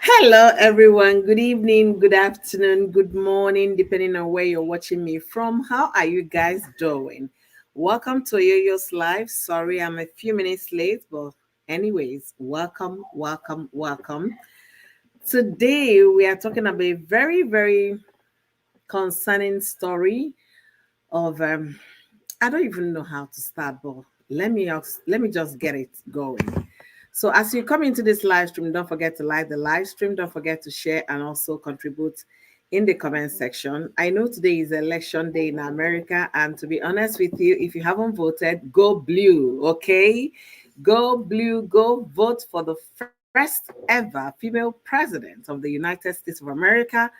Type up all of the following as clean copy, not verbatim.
Hello, everyone. Good evening, good afternoon, good morning, depending on where you're watching me from. How are you guys doing? Welcome to Yoyo's Live. Sorry, I'm a few minutes late, but anyways, welcome, welcome, welcome. Today, we are talking about a very, very concerning story of I don't even know how to start, but let me just get it going. So as you come into this live stream, don't forget to like the live stream, don't forget to share and also contribute in the comment section. I know today is election day in America, and to be honest with you, if you haven't voted, go blue, okay? Go blue, go vote for the first ever female president of the United States of America.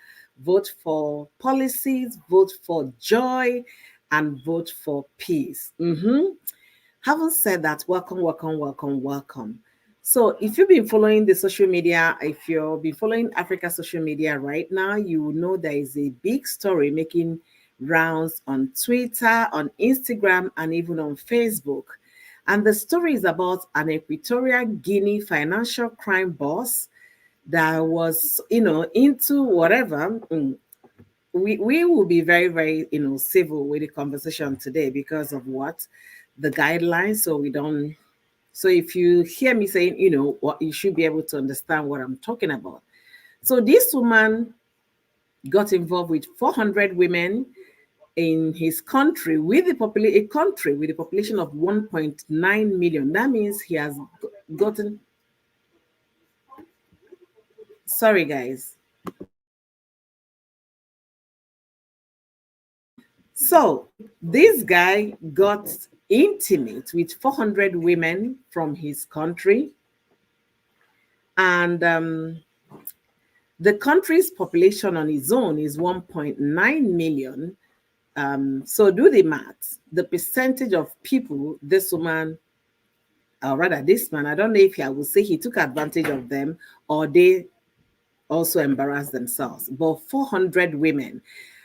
Vote for policies, vote for joy, and vote for peace. Having said that, welcome, welcome, welcome, welcome. So, if you've been following the social media, if you've been following Africa social media right now, you will know there is a big story making rounds on Twitter, on Instagram, and even on Facebook. And the story is about an Equatorial Guinea financial crime boss that was, into whatever. We will be very, very, civil with the conversation today because of what the guidelines. So we don't. So if you hear me saying, what, you should be able to understand what I'm talking about. So this woman got involved with 400 women in his country with a country with a population of 1.9 million. That means he has gotten. Sorry, guys. So this guy got intimate with 400 women from his country, and the country's population on its own is 1.9 million. So do the math. The percentage of people this woman, or rather this man, I don't know if I would say he took advantage of them or they also embarrassed themselves. But 400 women.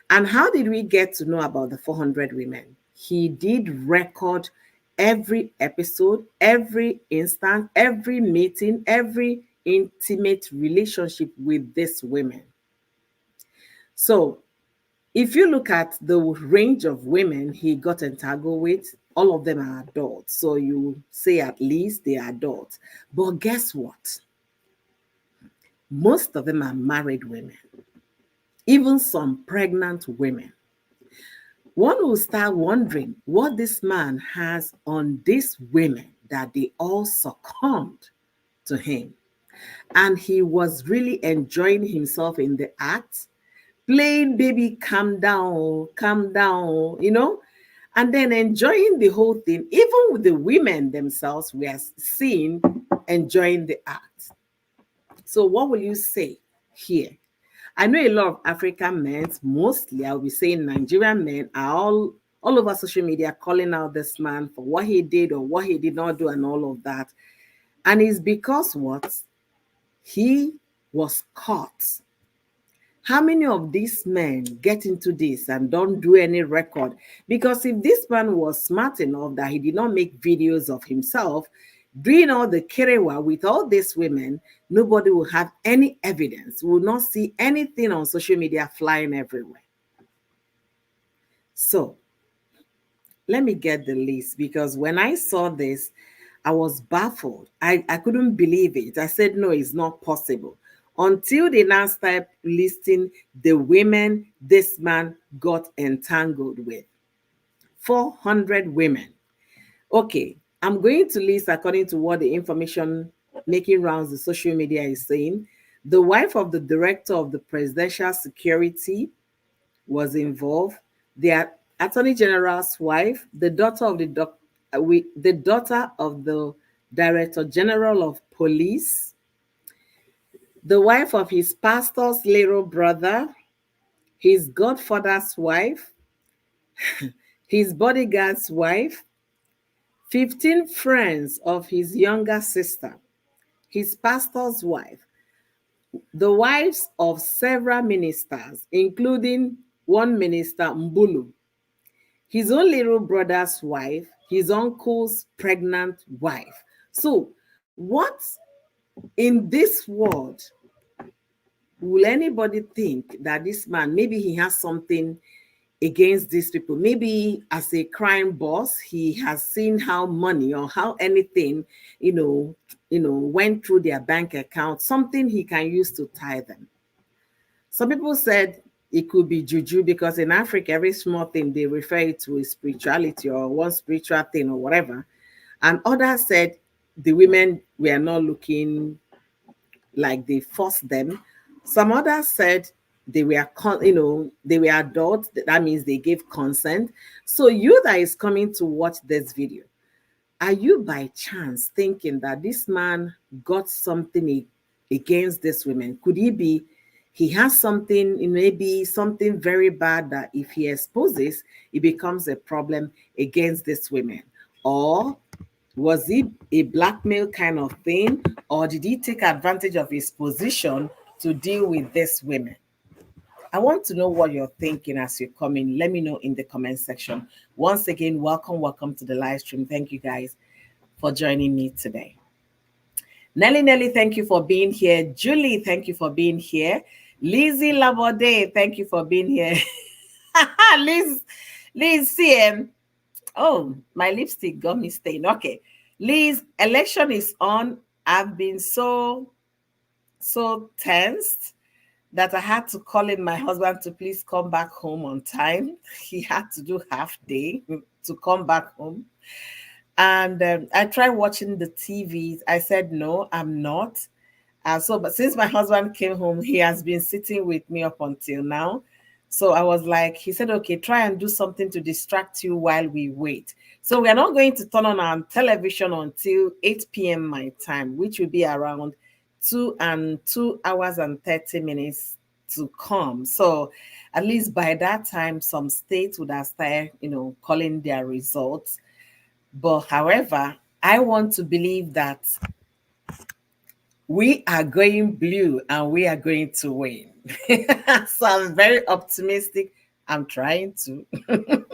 And how did we get to know about the 400 women? He did record every episode, every instant, every meeting, every intimate relationship with these women. So if you look at the range of women he got entangled with, all of them are adults. So you say at least they are adults. But guess what? Most of them are married women, even some pregnant women. One will start wondering what this man has on these women that they all succumbed to him. And he was really enjoying himself in the act, playing baby calm down, and then enjoying the whole thing. Even with the women themselves, we are seen enjoying the act. So, what will you say here? I know a lot of African men, mostly I'll be saying Nigerian men, are all over social media calling out this man for what he did or what he did not do and all of that. And it's because what? He was caught. How many of these men get into this and don't do any record? Because if this man was smart enough that he did not make videos of himself doing all the kerewa with all these women, nobody will have any evidence, will not see anything on social media flying everywhere. So let me get the list, because when I saw this, I was baffled. I couldn't believe it. I said, no, it's not possible. Until they now started listing the women this man got entangled with. 400 women. Okay, I'm going to list according to what the information making rounds the social media is saying. The wife of the director of the presidential security was involved. The attorney general's wife, the daughter of the daughter of the director general of police, the wife of his pastor's little brother, his godfather's wife, his bodyguard's wife, 15 friends of his younger sister, his pastor's wife, the wives of several ministers, including one minister, Mbulu, his own little brother's wife, his uncle's pregnant wife. So, what In this world, will anybody think that this man, maybe he has something against these people? Maybe as a crime boss, he has seen how money or how anything, went through their bank account, something he can use to tie them. Some people said it could be juju because in Africa, every small thing they refer it to a spirituality or one spiritual thing or whatever. And others said the women were not looking like they forced them. Some others said they were, they were adults. That means they gave consent. So you that is coming to watch this video, are you by chance thinking that this man got something against this women? Could he be he has something, maybe something very bad that if he exposes, it becomes a problem against this women? Or was it a blackmail kind of thing? Or did he take advantage of his position to deal with these women? I want to know what you're thinking as you come in. Let me know in the comment section. Once again, welcome to the live stream. Thank you guys for joining me today. Nelly, thank you for being here. Julie, thank you for being here. Lizzie Laborde, thank you for being here. Liz CM. Oh, my lipstick got me stained. Okay. Liz, election is on. I've been so tensed that I had to call in my husband to please come back home on time. He had to do half day to come back home. And I tried watching the TV. I said, no, I'm not. But since my husband came home, he has been sitting with me up until now. So I was like, he said, okay, try and do something to distract you while we wait. So we are not going to turn on our television until 8 p.m. my time, which will be around 2 hours and 30 minutes to come. So at least by that time, some states would have started, calling their results. But however, I want to believe that we are going blue and we are going to win. So I'm very optimistic. I'm trying to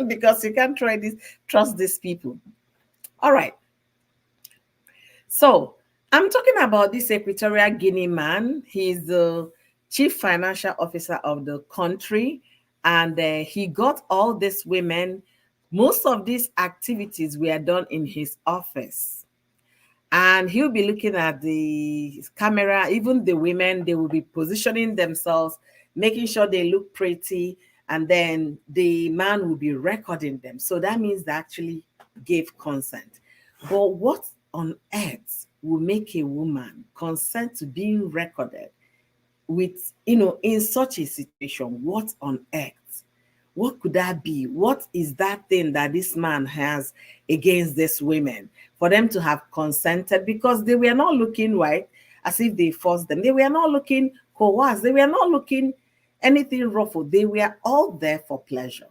because you can't trust these people. All right. So I'm talking about this Equatorial Guinea man. He's the chief financial officer of the country, and he got all these women. Most of these activities were done in his office. And he'll be looking at the camera. Even the women, they will be positioning themselves, making sure they look pretty, and then the man will be recording them. So that means they actually gave consent. But what on earth will make a woman consent to being recorded with, in such a situation? What on earth? What could that be? What is that thing that this man has against these women for them to have consented? Because they were not looking right as if they forced them. They were not looking coerced. They were not looking anything ruffled. They were all there for pleasure.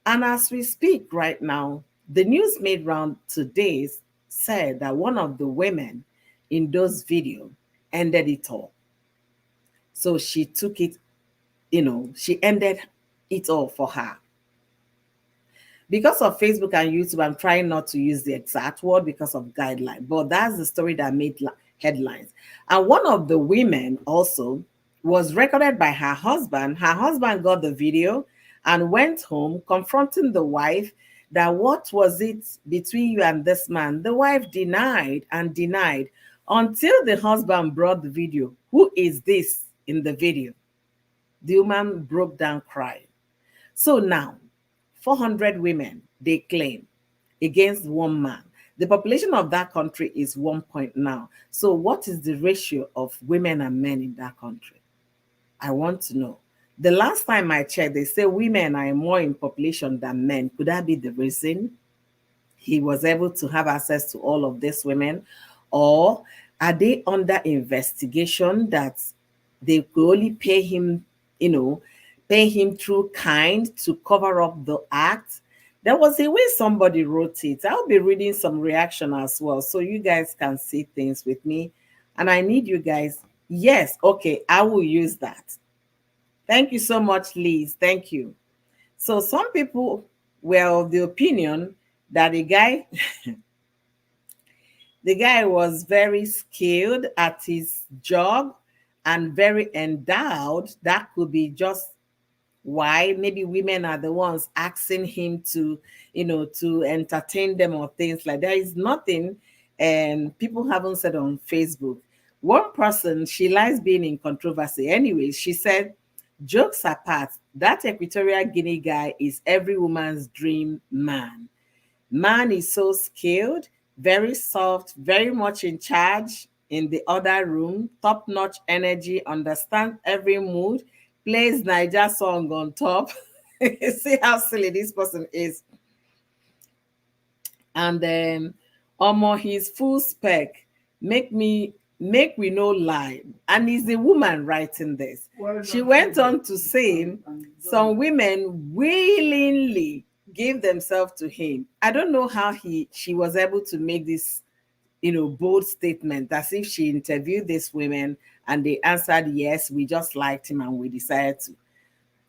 And as we speak right now, the news made round today said that one of the women in those videos ended it all. So she took it, she ended it all for her. Because of Facebook and YouTube, I'm trying not to use the exact word because of guideline, but that's the story that made headlines. And one of the women also was recorded by her husband. Her husband got the video and went home confronting the wife that what was it between you and this man? The wife denied and denied until the husband brought the video. Who is this in the video? The woman broke down crying. So now, 400 women, they claim, against one man. The population of that country is 1 point now. So what is the ratio of women and men in that country? I want to know. The last time I checked, they say women are more in population than men. Could that be the reason he was able to have access to all of these women? Or are they under investigation that they could only pay him, pay him through kind to cover up the act? There was a way somebody wrote it. I'll be reading some reaction as well, so you guys can see things with me. And I need you guys. Yes, okay, I will use that. Thank you so much, Liz. Thank you. So some people were of the opinion that the The guy was very skilled at his job and very endowed. That could be just why maybe women are the ones asking him to, to entertain them or things like that. Is nothing. And people haven't said on Facebook. One person, she likes being in controversy. Anyways, she said, jokes apart, that Equatorial Guinea guy is every woman's dream man. Man is so skilled, very soft, very much in charge in the other room, top notch energy, understands every mood, plays Niger song on top. See how silly this person is. And then, Omo, he's full spec. Make we no lie. And it's the woman writing this. She went on to saying some women willingly gave themselves to him. I don't know how she was able to make this, bold statement, as if she interviewed these women and they answered yes, we just liked him and we decided to.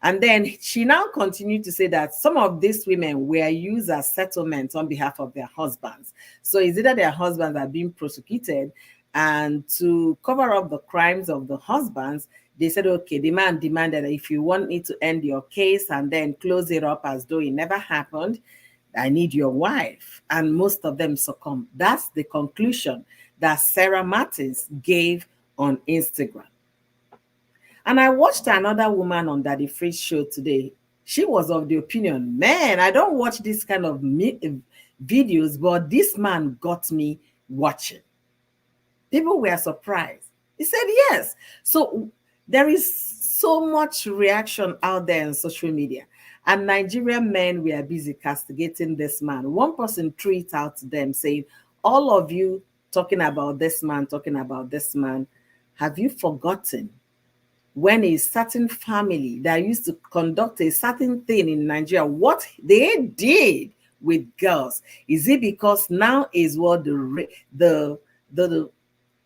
And then she now continued to say that some of these women were used as settlements on behalf of their husbands. So it's either their husbands are being prosecuted, and to cover up the crimes of the husbands, they said, okay, the man demanded that if you want me to end your case and then close it up as though it never happened, I need your wife. And most of them succumbed. That's the conclusion that Sarah Martins gave on Instagram. And I watched another woman on Daddy Freeze show today. She was of the opinion, man, I don't watch this kind of videos, but this man got me watching. People were surprised. He said yes. So there is so much reaction out there on social media. And Nigerian men were busy castigating this man. One person threw it out to them saying, all of you talking about this man, have you forgotten when a certain family that used to conduct a certain thing in Nigeria, what they did with girls? Is it because now is what the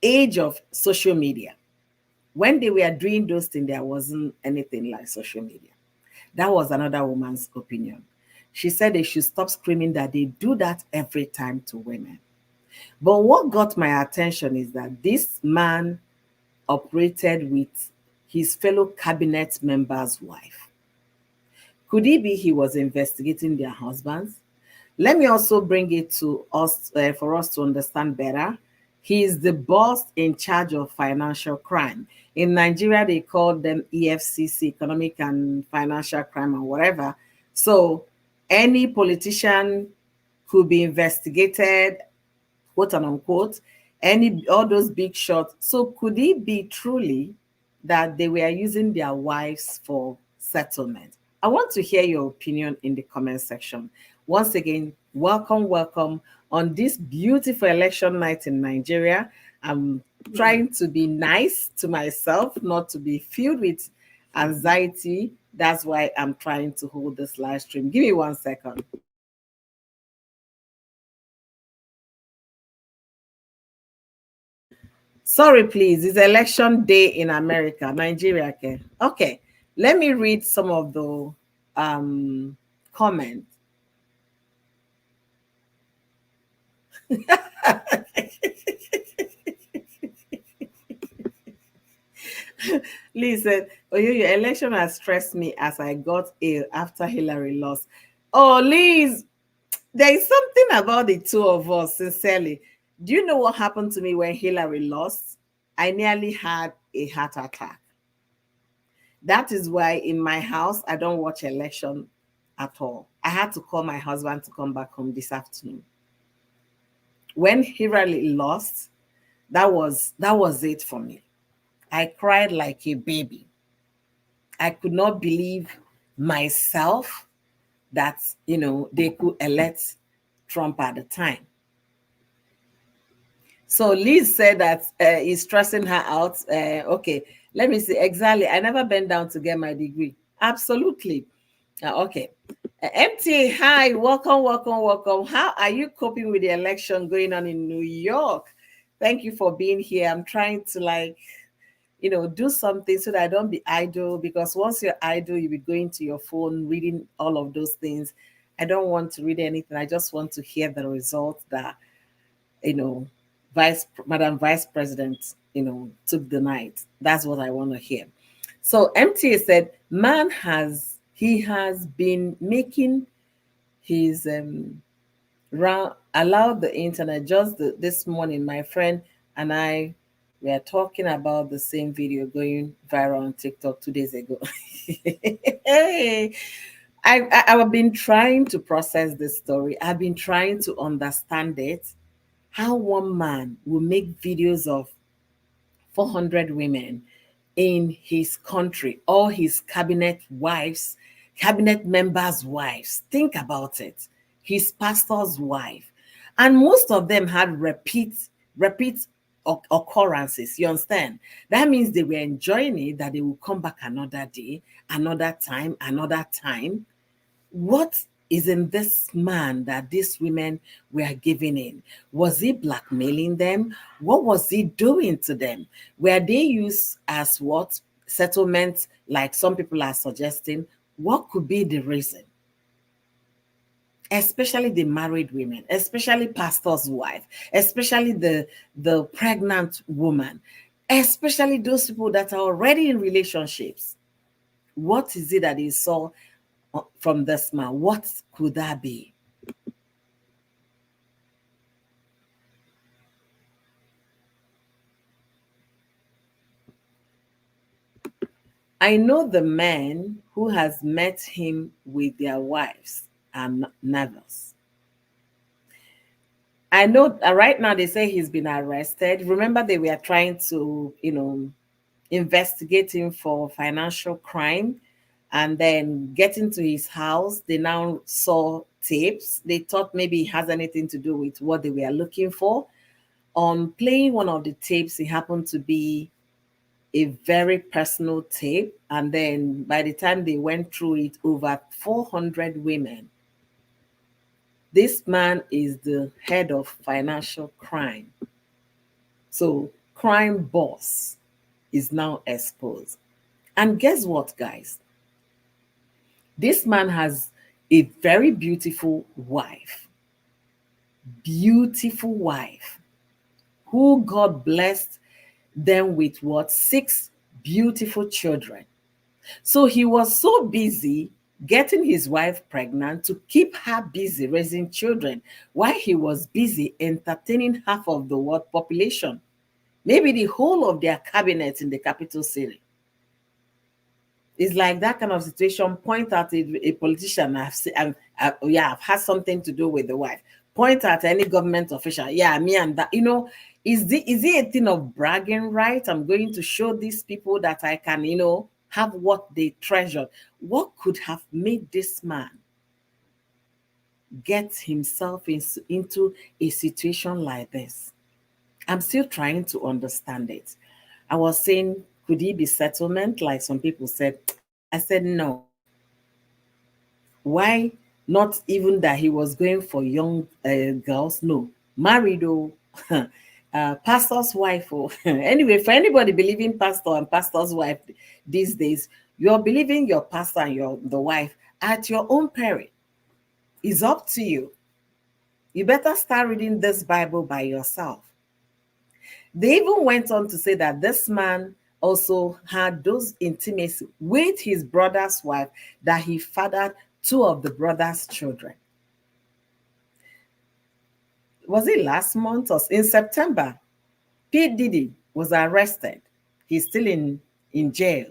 age of social media? When they were doing those things, there wasn't anything like social media. That was another woman's opinion. She said they should stop screaming that they do that every time to women. But what got my attention is that this man operated with his fellow cabinet member's wife. Could it be he was investigating their husbands? Let me also bring it to us for us to understand better. He is the boss in charge of financial crime. In Nigeria, they call them EFCC, Economic and Financial Crime, or whatever. So any politician could be investigated, quote and unquote, all those big shots. So could it be truly that they were using their wives for settlement? I want to hear your opinion in the comment section. Once again, welcome on this beautiful election night in Nigeria. I'm trying to be nice to myself, not to be filled with anxiety. That's why I'm trying to hold this live stream. Give me 1 second. Sorry, please. It's election day in America, Nigeria. Okay. Let me read some of the comments. Lee said, oh, your election has stressed me as I got ill after Hillary lost. Oh, Liz, there is something about the two of us, sincerely. Do you know what happened to me when Hillary lost? I nearly had a heart attack. That is why in my house, I don't watch election at all. I had to call my husband to come back home this afternoon. When Hillary lost, that was it for me. I cried like a baby. I could not believe myself that, they could elect Trump at the time. So Liz said that it's stressing her out. Okay, let me see. Exactly. I never bent down to get my degree. Absolutely. Okay. MTA, hi. Welcome. How are you coping with the election going on in New York? Thank you for being here. I'm trying to do something so that I don't be idle, because once you're idle, you'll be going to your phone, reading all of those things. I don't want to read anything. I just want to hear the results that, Madam Vice President, took the night. That's what I want to hear. So MTA said, man has been making his round allowed the internet. Just this morning, my friend and I were talking about the same video going viral on TikTok 2 days ago. Hey, I've been trying to process this story. I've been trying to understand it. How one man will make videos of 400 women in his country, all his cabinet members' wives. Think about it. His pastor's wife. And most of them had repeat occurrences. You understand? That means they were enjoying it, that they will come back another day, another time, another time. What is in this man that these women were giving in? Was he blackmailing them? What was he doing to them? Were they used as what? Settlements, like some people are suggesting? What could be the reason? Especially the married women, especially pastor's wife, especially the pregnant woman, especially those people that are already in relationships. What is it that he saw from this man? What could that be? I know the men who has met him with their wives are nervous. I know right now they say he's been arrested. Remember, they were trying to, investigate him for financial crime, and then getting to his house, they now saw tapes. They thought maybe it has anything to do with what they were looking for. On playing one of the tapes, it happened to be a very personal tape. And then by the time they went through it, over 400 women. This man is the head of financial crime. So, crime boss is now exposed. And guess what, guys? This man has a very beautiful wife. Beautiful wife. Who God blessed them with what? 6 beautiful children. So he was so busy getting his wife pregnant to keep her busy raising children while he was busy entertaining half of the world population, maybe the whole of their cabinet in the capital city. It's like that kind of situation. Point out a politician, yeah, I've had something to do with the wife. Point out any government official, yeah, me and that. Is it a thing of bragging, right? I'm going to show these people that I can, have what they treasured. What could have made this man get himself into a situation like this? I'm still trying to understand it. I was saying, could he be settlement, like some people said? I said no. Why? Not even that he was going for young girls. No, married or pastor's wife. Or anyway, for anybody believing pastor and pastor's wife these days, you're believing your pastor and the wife at your own peril. It's up to you. You better start reading this Bible by yourself. They even went on to say that this man also had those intimacy with his brother's wife, that he fathered 2 of the brother's children. Was it last month or in September? P. Diddy was arrested. He's still in jail,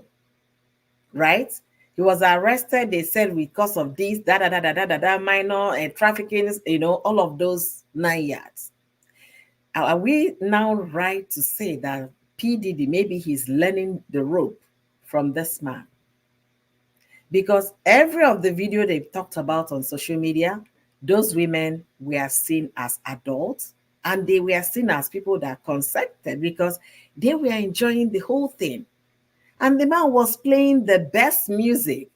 right? He was arrested, they said, because of this, minor and trafficking, all of those 9 yards. Are we now right to say that P. Diddy, maybe he's learning the rope from this man? Because every of the video they've talked about on social media, those women were seen as adults, and they were seen as people that consented because they were enjoying the whole thing. And the man was playing the best music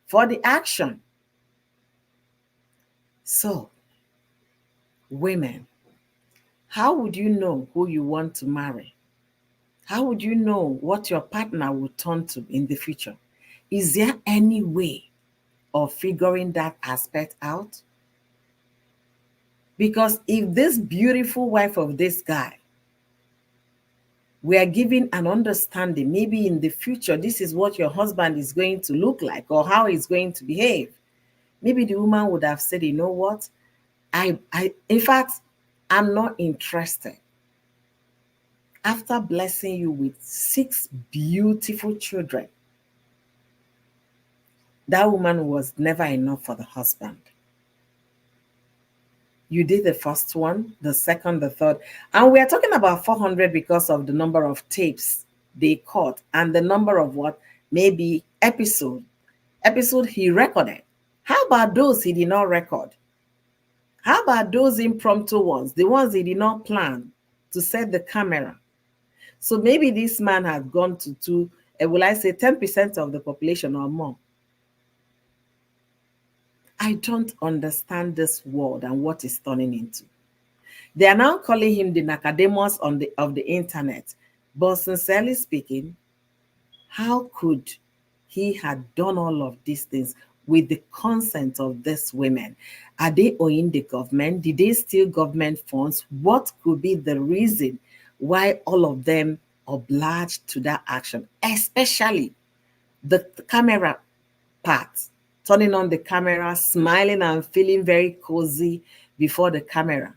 for the action. So, women, how would you know who you want to marry? How would you know what your partner will turn to in the future? Is there any way of figuring that aspect out? Because if this beautiful wife of this guy We are giving an understanding. Maybe in the future, this is what your husband is going to look like or how he's going to behave. Maybe the woman would have said, you know what? In fact, I'm not interested. After blessing you with 6 beautiful children, that woman was never enough for the husband. You did the first one, the second, the third. And we are talking about 400 because of the number of tapes they caught and the number of what? Maybe episode he recorded. How about those he did not record? How about those impromptu ones, the ones he did not plan to set the camera? So maybe this man had gone to will I say 10% of the population or more. I don't understand this world and what it's turning into. They are now calling him the Nakademus of the internet. But sincerely speaking, how could he had done all of these things with the consent of these women? Are they owing the government? Did they steal government funds? What could be the reason why all of them obliged to that action? Especially the camera part, turning on the camera, smiling and feeling very cozy before the camera.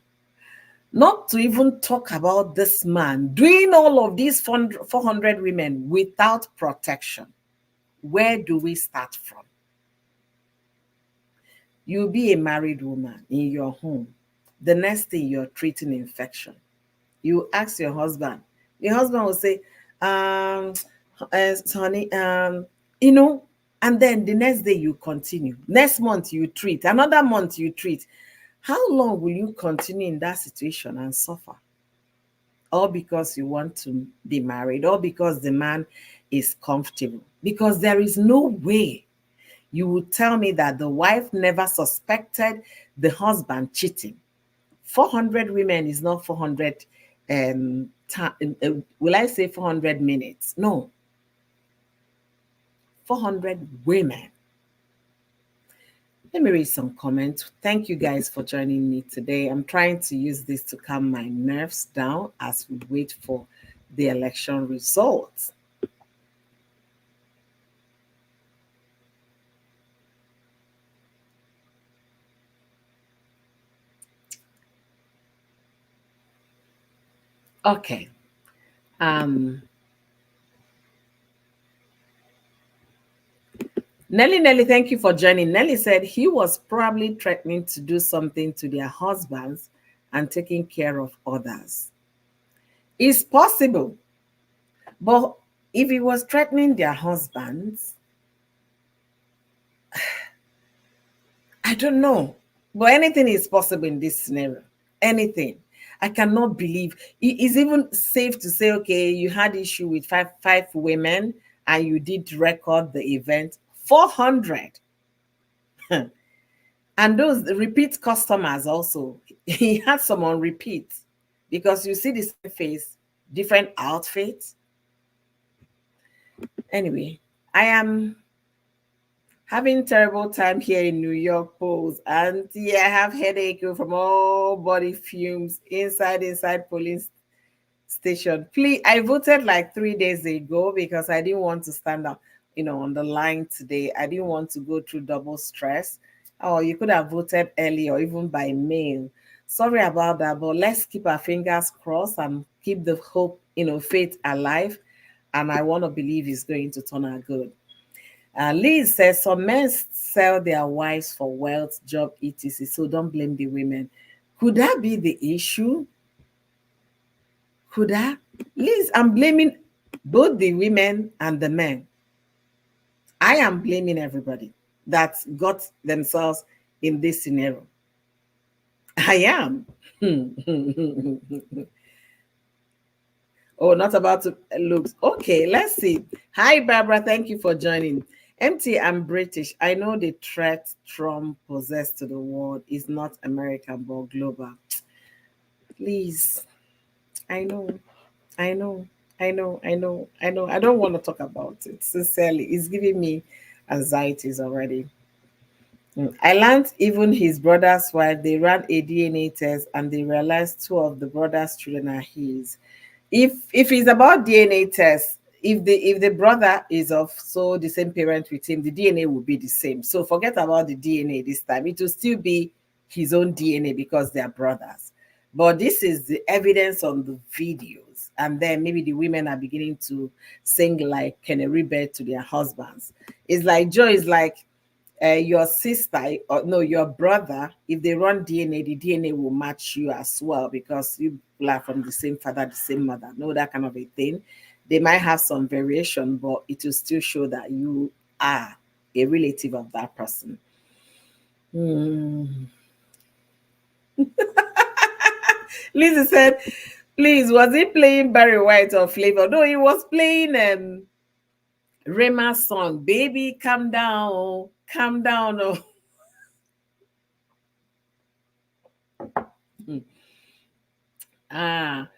Not to even talk about this man doing all of these 400 women without protection. Where do we start from? You'll be a married woman in your home. The next thing, you're treating infection. You ask your husband will say, honey, you know, and then the next day you continue. Next month you treat. Another month you treat. How long will you continue in that situation and suffer? All because you want to be married, or because the man is comfortable. Because there is no way you would tell me that the wife never suspected the husband cheating. 400 women is not 400 will I say 400 minutes? No. 400 women. Let me read some comments. Thank you guys for joining me today. I'm trying to use this to calm my nerves down as we wait for the election results. Okay. Nelly, thank you for joining. Nelly said he was probably threatening to do something to their husbands and taking care of others. It's possible. But if he was threatening their husbands, I don't know. But anything is possible in this scenario. Anything. I cannot believe it's even safe to say, okay, you had issue with five women and you did record the event. 400. And those repeat customers also. He had some on repeat because you see the same face, different outfits. Anyway, I am having terrible time here in New York polls, and yeah, I have headache from all body fumes inside polling station. Please, I voted like 3 days ago because I didn't want to stand up, on the line today. I didn't want to go through double stress. Oh, you could have voted early or even by mail. Sorry about that, but let's keep our fingers crossed and keep the hope, faith alive. And I want to believe it's going to turn out good. Liz says some men sell their wives for wealth, job, etc. So don't blame the women. Could that be the issue? Could that? Liz, I'm blaming both the women and the men. I am blaming everybody that got themselves in this scenario. I am. Oh, not about to look. Okay, let's see. Hi, Barbara. Thank you for joining. MT, I'm British. I know the threat Trump possessed to the world is not American but global. Please. I know. I know. I know. I know. I know. I don't want to talk about it. Sincerely, it's giving me anxieties already. I learned even his brother's wife, they ran a DNA test and they realized two of the brother's children are his. If it's about DNA test, if the brother is of so the same parent with him, the DNA will be the same. So forget about the DNA this time. It will still be his own DNA because they are brothers. But this is the evidence on the videos, and then maybe the women are beginning to sing like canary bird to their husbands. It's like Joe is like your sister or no, your brother, if they run DNA, the DNA will match you as well because you are from the same father, the same mother, no, that kind of a thing. They might have some variation, but it will still show that you are a relative of that person. Hmm. Lizzie said, please, was he playing Barry White or Flavor? No, he was playing Rema's song, Baby, Calm Down, Calm Down. Oh. Ah,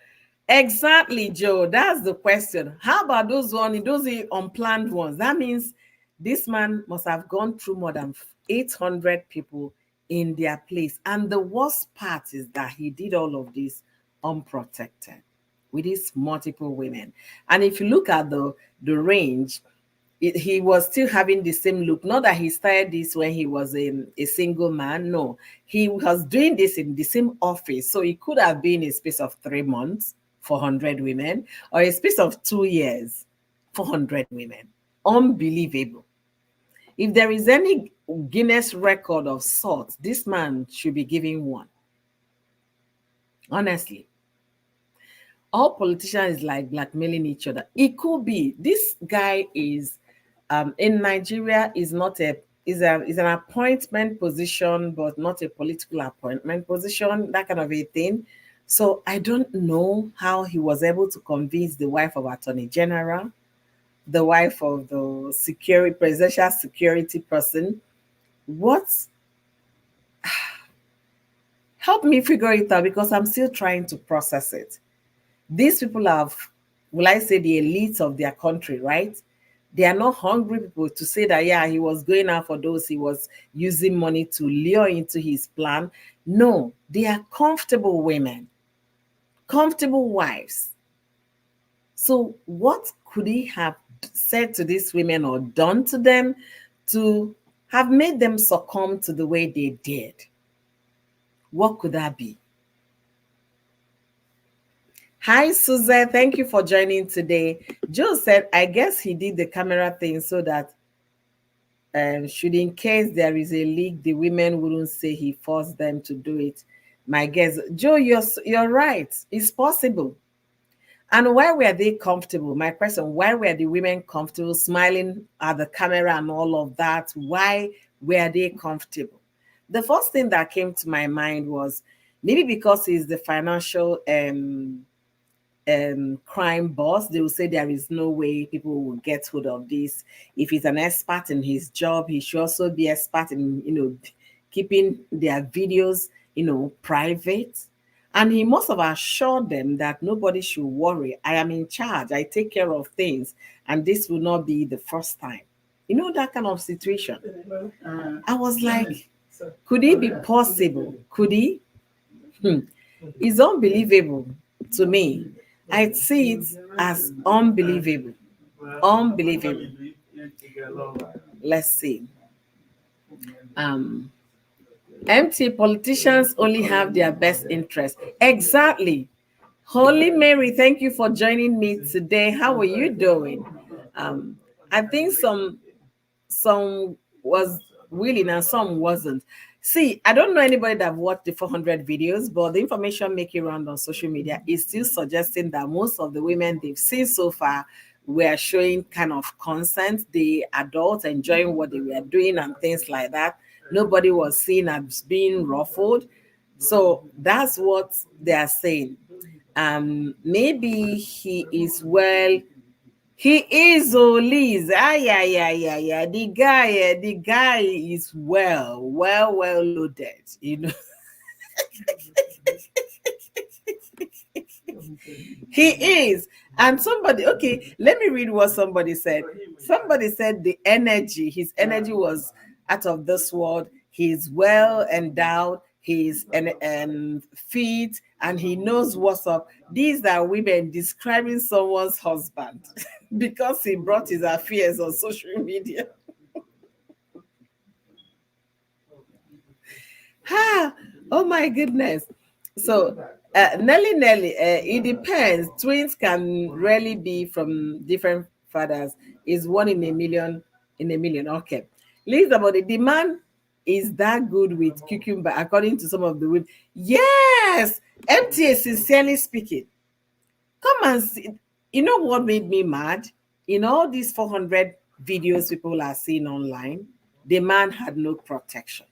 exactly, Joe. That's the question. How about those unplanned ones? That means this man must have gone through more than 800 people in their place. And the worst part is that he did all of this unprotected with his multiple women. And if you look at the range, he was still having the same look. Not that he started this when he was a single man. No, he was doing this in the same office. So it could have been a space of 3 months, 400 women, or a space of 2 years, 400 women. Unbelievable. If there is any Guinness record of sort, this man should be giving one. Honestly, all politicians is like blackmailing each other. It could be this guy is in Nigeria is not a is an appointment position, but not a political appointment position, that kind of a thing. So I don't know how he was able to convince the wife of Attorney General, the wife of the security presidential security person. What help me figure it out because I'm still trying to process it. These people have, will I say, the elites of their country, right? They are not hungry people to say that, yeah, he was going out for those, he was using money to lure into his plan. No, they are comfortable women, comfortable wives. So, what could he have said to these women or done to them to have made them succumb to the way they did? What could that be? Hi, Suzette. Thank you for joining today. Joe said, I guess he did the camera thing so that should in case there is a leak, the women wouldn't say he forced them to do it. My guess, Joe, you're right. It's possible. And why were they comfortable? My question, why were the women comfortable smiling at the camera and all of that? Why were they comfortable? The first thing that came to my mind was maybe because he's the financial crime boss. They will say there is no way people will get hold of this. If he's an expert in his job, he should also be expert in keeping their videos private. And he must have assured them that nobody should worry. I am in charge. I take care of things, and this will not be the first time. That kind of situation. I was like, could it be possible? Could he? It's unbelievable to me. I see it as unbelievable. Unbelievable. Let's see. Um, empty politicians only have their best interest. Exactly. Holy Mary, thank you for joining me today. How are you doing? I think some was willing and some wasn't. See, I don't know anybody that watched the 400 videos, but the information making around on social media is still suggesting that most of the women they've seen so far were showing kind of consent, the adults enjoying what they were doing and things like that. Nobody was seen as being ruffled. So that's what they are saying. Maybe he is well. He is, oh Liz. Ah, yeah, yeah, yeah, yeah. The guy is well loaded. He is. And somebody, okay, let me read what somebody said. Somebody said his energy was out of this world. He's well endowed. his feet, and he knows what's up. These are women describing someone's husband because he brought his affairs on social media. Ha! Oh my goodness. So, Nelly, it depends. Twins can really be from different fathers. Is one in a million, in a million. Okay. Listen about it. The man is that good with cucumber, according to some of the women. Yes! MTA, sincerely speaking. Come and see. You know what made me mad? In all these 400 videos people are seeing online, the man had no protection.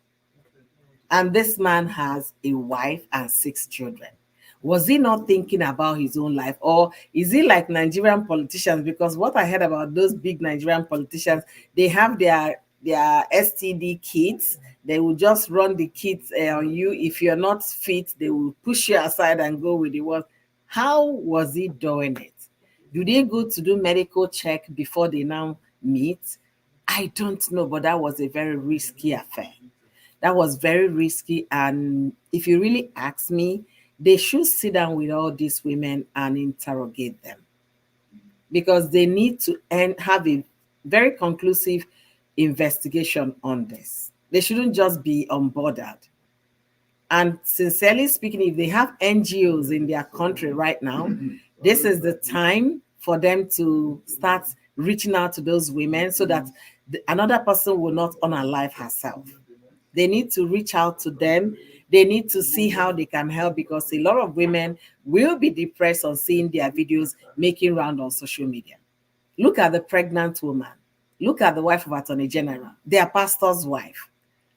And this man has a wife and 6 children. Was he not thinking about his own life? Or is he like Nigerian politicians? Because what I heard about those big Nigerian politicians, they have their STD kits. They will just run the kits on you. If you're not fit, they will push you aside and go with the one. How was he doing it? Do they go to do medical check before they now meet? I don't know, but that was a very risky affair. That was very risky. And if you really ask me, they should sit down with all these women and interrogate them because they need to have a very conclusive investigation on this. They shouldn't just be unbothered. And sincerely speaking, if they have NGOs in their country right now, this is the time for them to start reaching out to those women so that another person will not unalive herself. They need to reach out to them. They need to see how they can help because a lot of women will be depressed on seeing their videos making round on social media. Look at the pregnant woman. Look at the wife of Attorney General, their pastor's wife.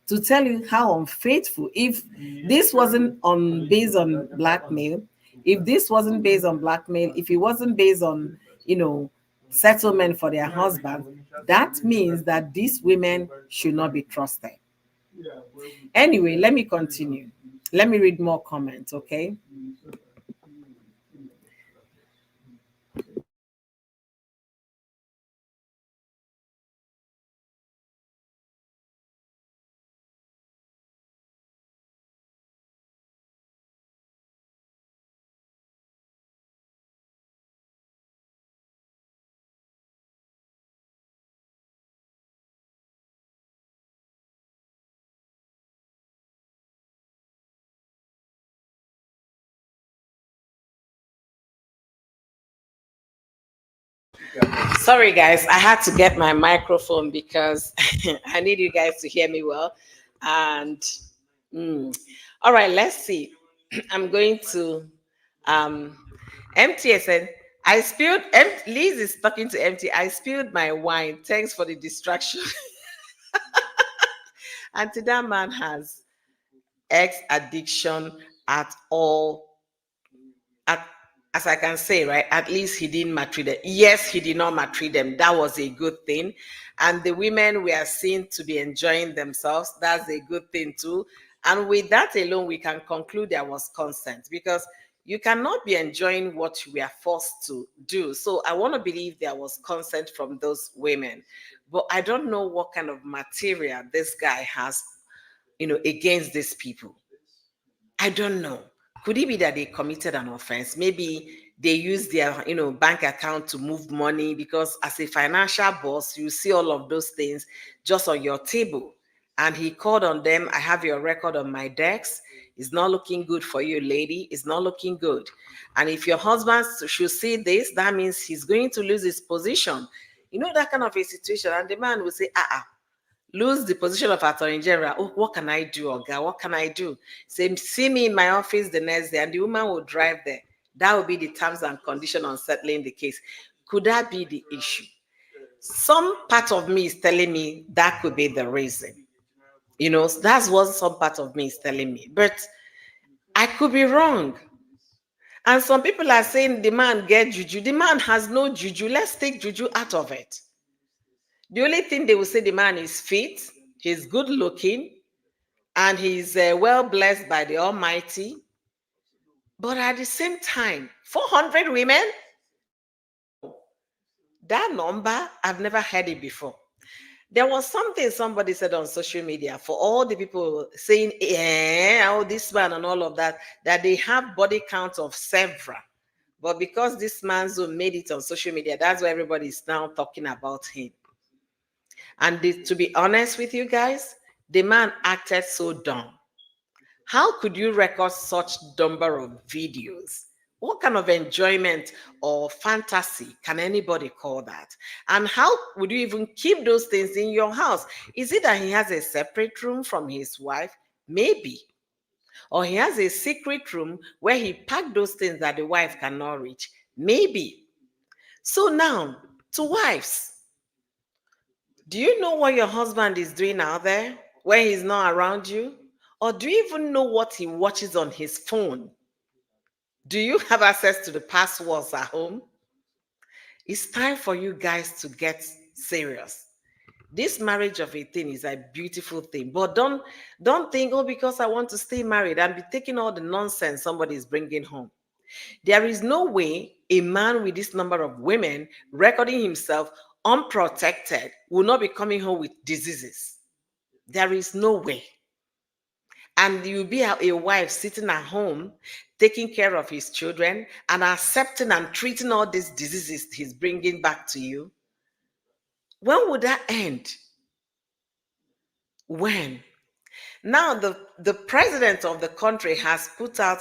To tell you how unfaithful, if this wasn't on based on blackmail, if this wasn't based on blackmail, if it wasn't based on, you know, settlement for their husband, that means that these women should not be trusted. Anyway, let me continue. Let me read more comments, okay? Sorry, guys, I had to get my microphone because I need you guys to hear me well. And all right, let's see. I'm going to um, MTSN. I spilled. Liz is talking to MT. I spilled my wine. Thanks for the distraction. And that man has ex addiction at all at, as I can say, right, at least he didn't maltreat them. Yes, he did not maltreat them. That was a good thing. And the women were seen to be enjoying themselves. That's a good thing too. And with that alone, we can conclude there was consent because you cannot be enjoying what we are forced to do. So I want to believe there was consent from those women. But I don't know what kind of material this guy has, against these people. I don't know. Could it be that they committed an offense? Maybe they used their, bank account to move money because as a financial boss, you see all of those things just on your table. And he called on them. I have your record on my desk. It's not looking good for you, lady. It's not looking good. And if your husband should see this, that means he's going to lose his position. That kind of a situation. And the man will say, lose the position of attorney general. Oh, what can I do, Oga? What can I do? Say, see me in my office the next day, and the woman will drive there. That will be the terms and condition on settling the case. Could that be the issue? Some part of me is telling me that could be the reason. That's what some part of me is telling me. But I could be wrong. And some people are saying the man get juju. The man has no juju. Let's take juju out of it. The only thing they will say the man is fit, he's good looking, and he's well blessed by the Almighty. But at the same time, 400 women, that number, I've never heard it before. There was something somebody said on social media for all the people saying, oh, this man and all of that, that they have body count of several. But because this man Zoom made it on social media, that's why everybody is now talking about him. And to be honest with you guys, the man acted so dumb. How could you record such number of videos? What kind of enjoyment or fantasy can anybody call that? And how would you even keep those things in your house? Is it that he has a separate room from his wife? Maybe. Or he has a secret room where he packed those things that the wife cannot reach? Maybe. So now, to wives, do you know what your husband is doing out there when he's not around you? Or do you even know what he watches on his phone? Do you have access to the passwords at home? It's time for you guys to get serious. This marriage of a thing is a beautiful thing, but don't think, oh, because I want to stay married and be taking all the nonsense somebody is bringing home. There is no way a man with this number of women recording himself unprotected will not be coming home with diseases. There is no way. And you'll be a wife sitting at home, taking care of his children and accepting and treating all these diseases he's bringing back to you. When would that end? When? Now, the president of the country has put out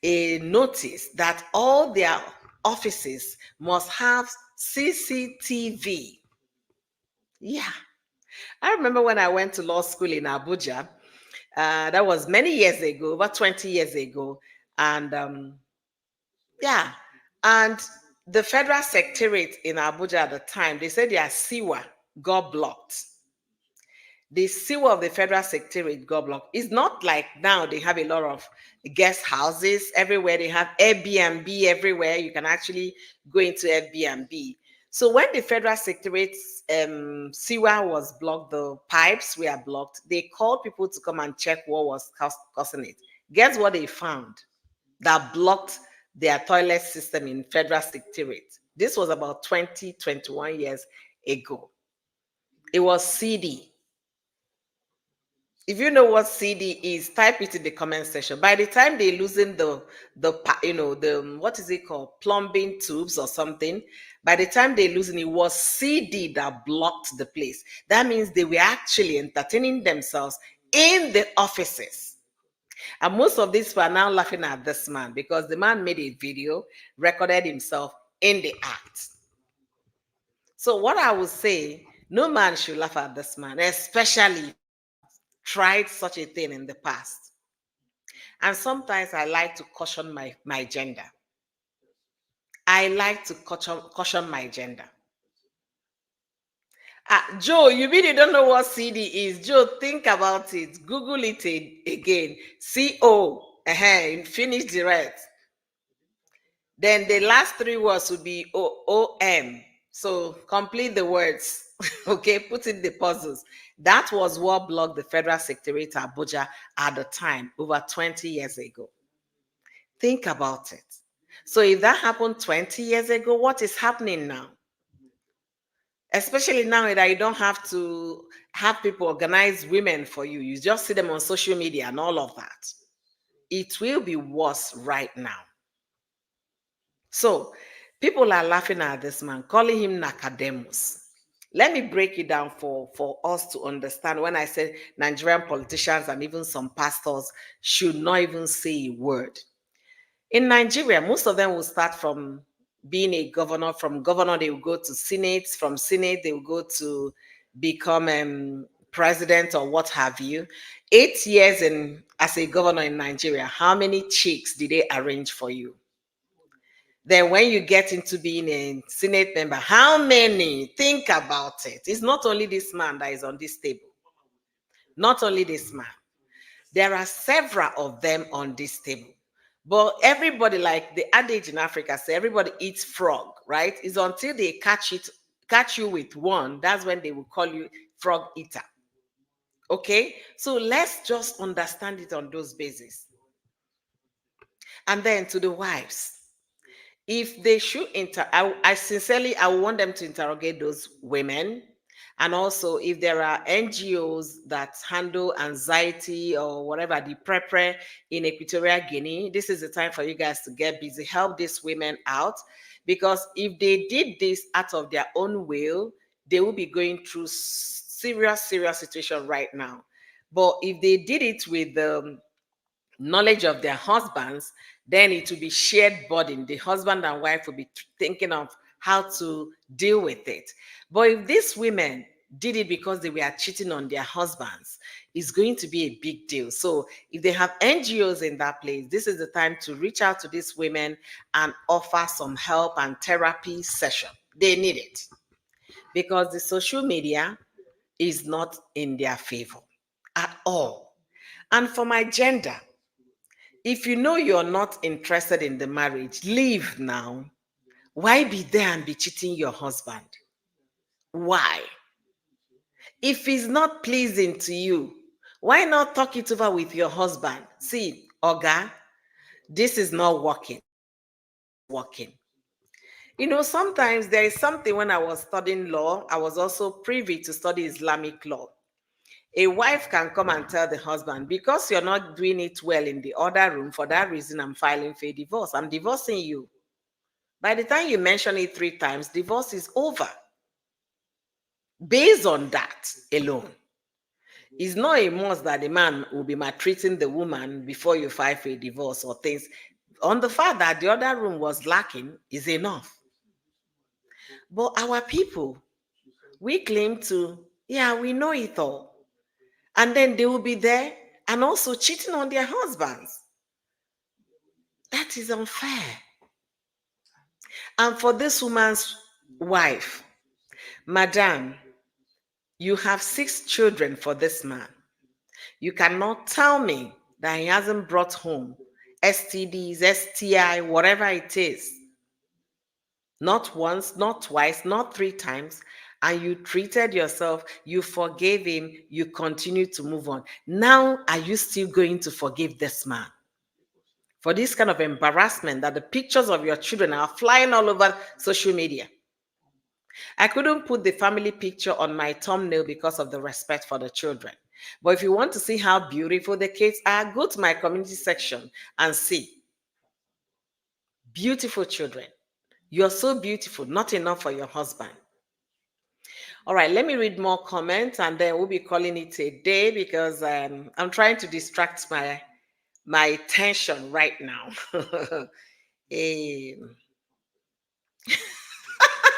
a notice that all their offices must have CCTV. Yeah. I remember when I went to law school in Abuja, that was many years ago, about 20 years ago. And yeah, and the federal secretariat in Abuja at the time, they said their sewer got blocked. The sewer of the federal secretariat got blocked. It's not like now they have a lot of guest houses everywhere. They have Airbnb everywhere. You can actually go into Airbnb. So when the federal secretariat sewer was blocked, the pipes were blocked, they called people to come and check what was causing it. Guess what they found that blocked their toilet system in federal secretariat? This was about 20, 21 years ago. It was CD. If you know what CD is, type it in the comment section. By the time they losing the what is it called, plumbing tubes or something, by the time they losing it was CD that blocked the place. That means they were actually entertaining themselves in the offices. And most of these were now laughing at this man because the man made a video, recorded himself in the act. So what I would say, no man should laugh at this man, especially if he has tried such a thing in the past. And sometimes I like to caution my gender. I like to caution my gender. Joe, you mean you don't know what CD is? Joe, think about it. Google it again. CO. Finish the rest. Then the last three words would be OM. So complete the words. Okay, put in the puzzles. That was what blocked the Federal Secretariat Abuja at the time, over 20 years ago. Think about it. So if that happened 20 years ago, what is happening now? Especially now that you don't have to have people organize women for you. You just see them on social media and all of that. It will be worse right now. So people are laughing at this man, calling him Nakademus. Let me break it down for us to understand. When I said Nigerian politicians and even some pastors should not even say a word. In Nigeria, most of them will start from being a governor. From governor, they will go to Senate. From Senate, they will go to become president or what have you. 8 years as a governor in Nigeria, how many chicks did they arrange for you? Then when you get into being a Senate member, how many? Think about it. It's not only this man that is on this table. Not only this man. There are several of them on this table. But everybody, like the adage in Africa, say everybody eats frog, right? It's until they catch you with one, that's when they will call you frog eater. Okay? So let's just understand it on those bases. And then to the wives. If they should I want them to interrogate those women And also, if there are NGOs that handle anxiety or whatever, the prepare in Equatorial Guinea, this is the time for you guys to get busy, help these women out. Because if they did this out of their own will, they will be going through serious, serious situation right now. But if they did it with the knowledge of their husbands, then it will be shared burden. The husband and wife will be thinking of how to deal with it. But if these women did it because they were cheating on their husbands, it's going to be a big deal. So if they have NGOs in that place, this is the time to reach out to these women and offer some help and therapy session. They need it because the social media is not in their favor at all. And for my gender, if you know you're not interested in the marriage, leave now. Why be there and be cheating your husband? Why? If it's not pleasing to you, why not talk it over with your husband? See, Oga, this is not working. Working. You know, sometimes there is something when I was studying law, I was also privy to study Islamic law. A wife can come and tell the husband, because you're not doing it well in the other room, for that reason, I'm filing for a divorce. I'm divorcing you. By the time you mention it 3 times, divorce is over. Based on that alone, it's not a must that the man will be maltreating the woman before you file for a divorce or things. On the fact that the other room was lacking is enough. But our people, we claim to, yeah, we know it all. And then they will be there and also cheating on their husbands. That is unfair. And for this woman's wife, Madam, you have 6 children for this man. You cannot tell me that he hasn't brought home STDs, STI, whatever it is. Not once, not twice, not 3 times. And you treated yourself, you forgave him, you continue to move on. Now, are you still going to forgive this man? For this kind of embarrassment that the pictures of your children are flying all over social media. I couldn't put the family picture on my thumbnail because of the respect for the children. But if you want to see how beautiful the kids are, go to my community section and see. Beautiful children. You're so beautiful, not enough for your husband. All right, let me read more comments and then we'll be calling it a day because I'm trying to distract my attention right now. um,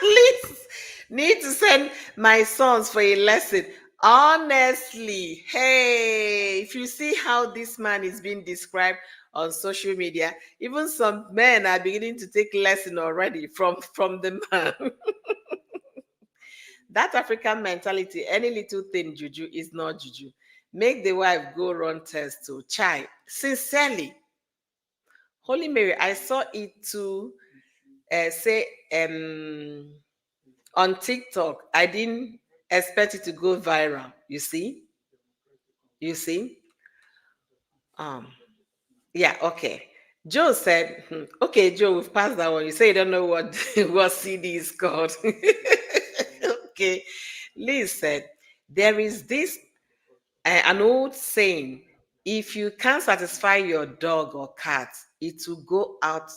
Please need to send my sons for a lesson. Honestly, hey, if you see how this man is being described on social media, even some men are beginning to take lesson already from the man. That African mentality, any little thing juju is not juju. Make the wife go run test to chai. Sincerely, Holy Mary, I saw it to say on TikTok. I didn't expect it to go viral. You see? You see? Um, yeah, okay. Joe said, okay, Joe, we've passed that one. You say you don't know what, what CD is called. Okay. Liz said, there is this an old saying, if you can't satisfy your dog or cat, it will go out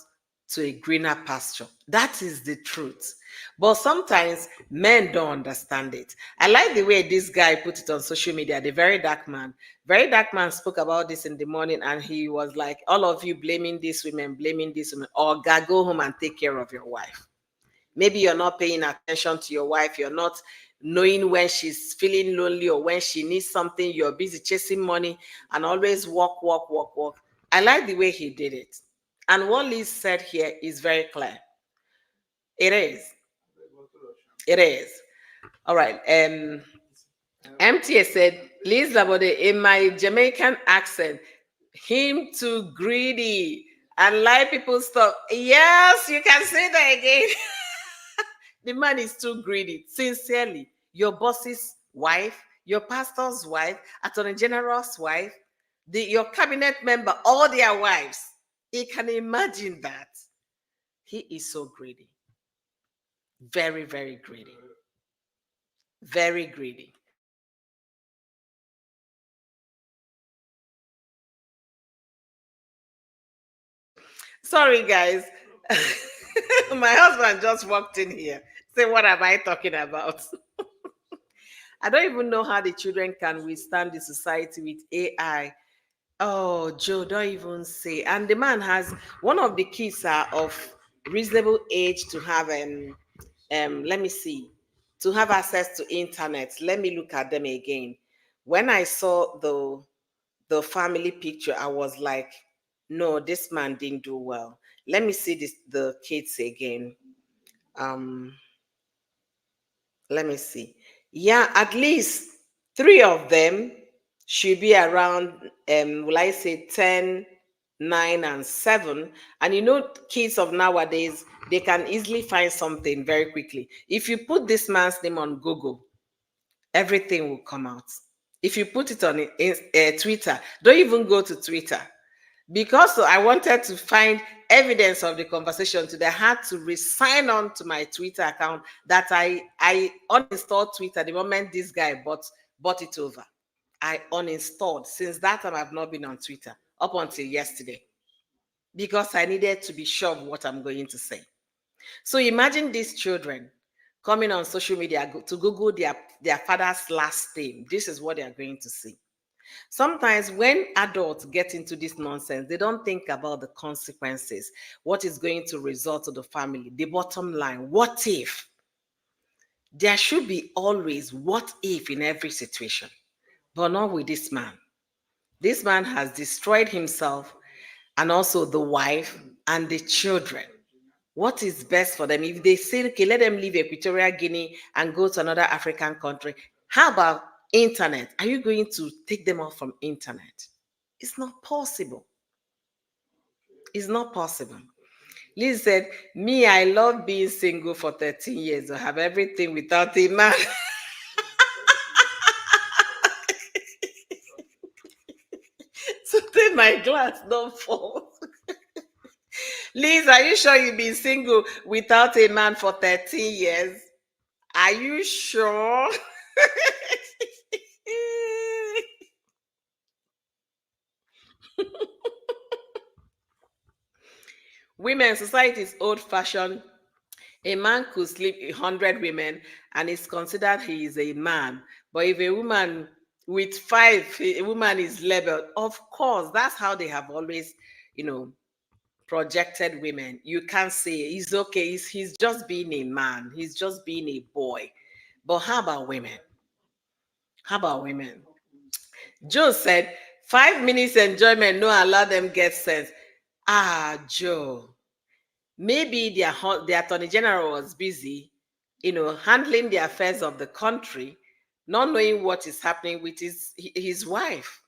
to a greener pasture. That is the truth. But sometimes men don't understand it. I like the way this guy put it on social media, the very dark man. Very dark man spoke about this in the morning and he was like, all of you blaming these women, blaming these women, or God, go home and take care of your wife. Maybe you're not paying attention to your wife. You're not knowing when she's feeling lonely or when she needs something. You're busy chasing money and always walk, walk, walk, walk. I like the way he did it. And what Liz said here is very clear. It is. It is. All right. MTA said, Liz Labode, in my Jamaican accent, him too greedy and lie people stuff. Yes, you can say that again. The man is too greedy. Sincerely, your boss's wife, your pastor's wife, attorney general's wife, your cabinet member, all their wives. He can imagine that. He is so greedy. Very, very greedy. Very greedy. Sorry, guys. My husband just walked in here. Say, what am I talking about? I don't even know how the children can withstand the society with AI. Oh, Joe, don't even say. And the man has one of the kids are of reasonable age to have let me see, to have access to internet. Let me look at them again. When I saw the family picture, I was like, no, this man didn't do well. Let me see the kids again. Um, let me see. Yeah, at least three of them should be around, will I say 10, 9, and 7. And you know, kids of nowadays, they can easily find something very quickly. If you put this man's name on Google, everything will come out. If you put it on Twitter, don't even go to Twitter. Because I wanted to find evidence of the conversation today, I had to resign on to my Twitter account that I uninstalled Twitter the moment this guy bought it over. I uninstalled. Since that time, I've not been on Twitter up until yesterday because I needed to be sure of what I'm going to say. So imagine these children coming on social media to Google their father's last name. This is what they are going to see. Sometimes when adults get into this nonsense, they don't think about the consequences, what is going to result to the family, the bottom line. What if? There should be always what if in every situation, but not with this man. This man has destroyed himself and also the wife and the children. What is best for them? If they say, okay, let them leave Equatorial Guinea and go to another African country, how about internet? Are you going to take them off from internet? It's not possible. It's not possible. Liz said, me, I love being single for 13 years. I have everything without a man. So then my glass don't fall. Liz, are you sure you've been single without a man for 13 years? Are you sure? Women, society is old fashioned. A man could sleep 100 women and is considered he is a man. But if a woman with five, a woman is labeled, of course, that's how they have always, you know, projected women. You can't say he's okay, he's just being a man, he's just being a boy. But how about women? How about women? Joe said, 5 minutes enjoyment, no allow them get sense. Ah, Joe. Maybe their attorney general was busy, handling the affairs of the country, not knowing what is happening with his wife.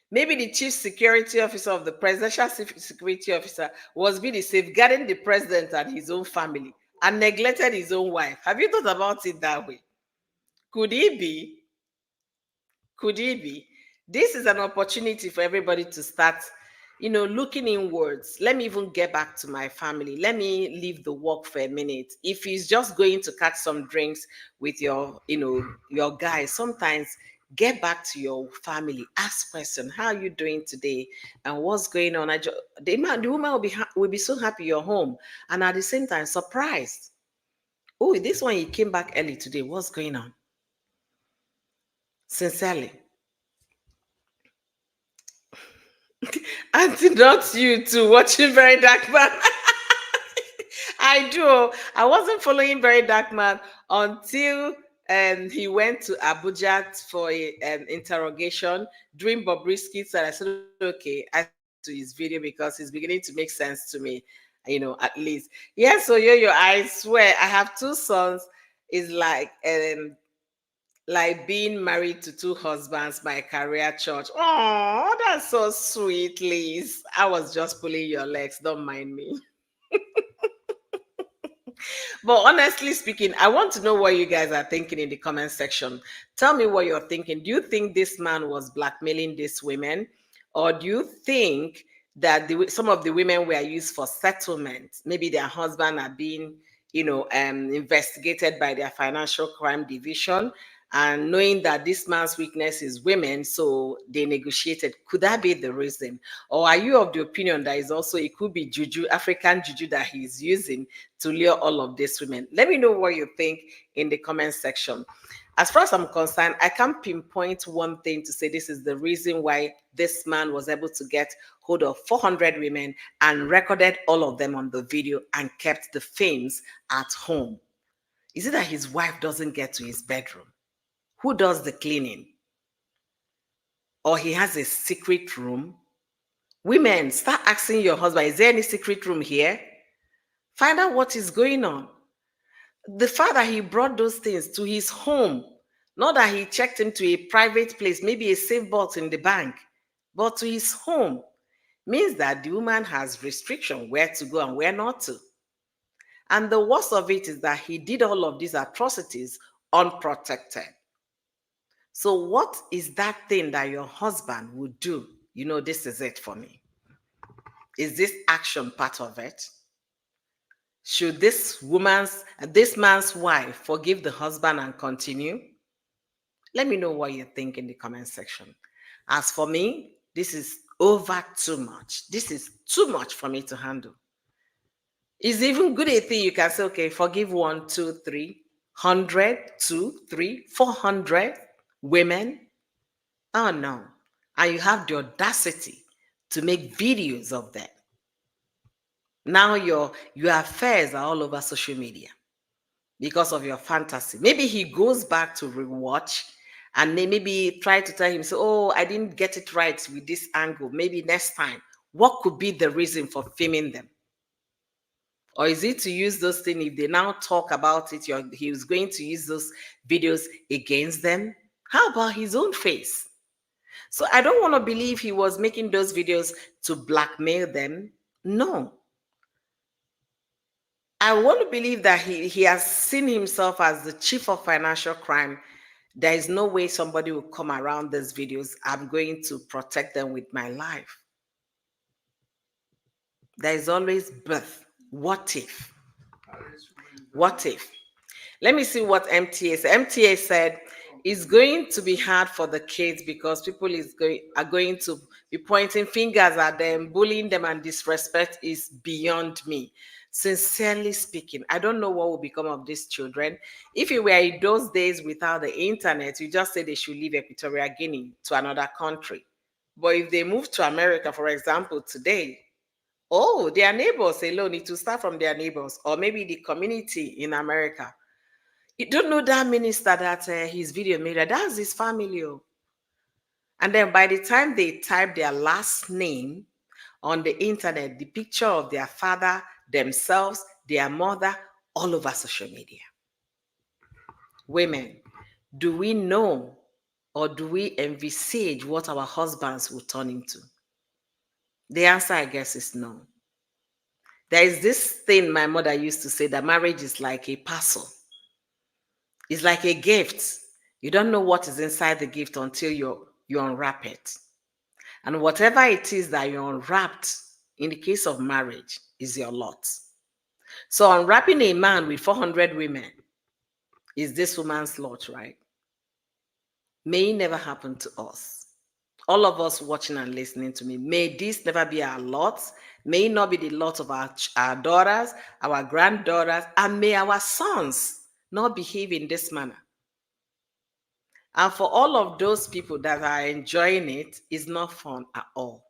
Maybe the chief security officer of the presidential security officer was busy safeguarding the president and his own family and neglected his own wife. Have you thought about it that way? Could he be? Could it be? This is an opportunity for everybody to start, looking inwards. Let me even get back to my family. Let me leave the work for a minute. If he's just going to catch some drinks with your guys, sometimes get back to your family. Ask question, how are you doing today? And what's going on? The woman will be so happy you're home. And at the same time, surprised. Oh, this one, he came back early today. What's going on? Sincerely. Auntie, not you too, watching Very Dark Man. I do. I wasn't following Very Dark Man until he went to Abuja for an interrogation during Bobrisky's, and I said, okay, I to his video because it's beginning to make sense to me, at least. Yes, so yo, I swear, I have two sons. It's like being married to two husbands, my career church. Oh, that's so sweet, Liz. I was just pulling your legs. Don't mind me. But honestly speaking, I want to know what you guys are thinking in the comment section. Tell me what you're thinking. Do you think this man was blackmailing these women? Or do you think that some of the women were used for settlement? Maybe their husband are being, investigated by their financial crime division, and knowing that this man's weakness is women, so they negotiated. Could that be the reason? Or are you of the opinion that is also, it could be juju, African juju, that he's using to lure all of these women? Let me know what you think in the comment section. As far as I'm concerned, I can't pinpoint one thing to say this is the reason why this man was able to get hold of 400 women and recorded all of them on the video and kept the films at home. Is it that his wife doesn't get to his bedroom? Who does the cleaning? Or he has a secret room? Women, start asking your husband, is there any secret room here? Find out what is going on. The fact that he brought those things to his home, not that he checked into a private place, maybe a safe box in the bank, but to his home, means that the woman has restriction where to go and where not to. And the worst of it is that he did all of these atrocities unprotected. So what is that thing that your husband would do? This is it for me. Is this action part of it? Should this man's wife forgive the husband and continue? Let me know what you think in the comment section. As for me, this is over too much. This is too much for me to handle. It's even good a thing you can say, okay, forgive 1, 2, 3, 100, 2, 3, 400 women. Oh no. And you have the audacity to make videos of that. Now your affairs are all over social media because of your fantasy. Maybe he goes back to rewatch and maybe try to tell him, so, oh, I didn't get it right with this angle. Maybe next time. What could be the reason for filming them? Or is it to use those things, if they now talk about it, he was going to use those videos against them? How about his own face? So I don't want to believe he was making those videos to blackmail them. No. I want to believe that he has seen himself as the chief of financial crime. There is no way somebody will come around these videos. I'm going to protect them with my life. There is always birth. What if? What if? Let me see what MTA said. MTA said it's going to be hard for the kids because people are going to be pointing fingers at them, bullying them, and disrespect is beyond me. Sincerely speaking, I don't know what will become of these children. If it were in those days without the internet, you just say they should leave Equatorial Guinea to another country. But if they move to America, for example, today, oh, their neighbors alone need to start from their neighbors, or maybe the community in America. You don't know that minister that his video made, that's his family. And then by the time they type their last name on the internet, the picture of their father, themselves, their mother, all over social media. Women, do we know or do we envisage what our husbands will turn into? The answer, I guess, is no. There is this thing my mother used to say, that marriage is like a parcel. It's like a gift. You don't know what is inside the gift until you unwrap it. And whatever it is that you unwrapped, in the case of marriage, is your lot. So unwrapping a man with 400 women is this woman's lot, right? May it never happen to us. All of us watching and listening to me, may this never be our lot. May it not be the lot of our daughters, our granddaughters, and may our sons not behave in this manner. And for all of those people that are enjoying it, it's not fun at all.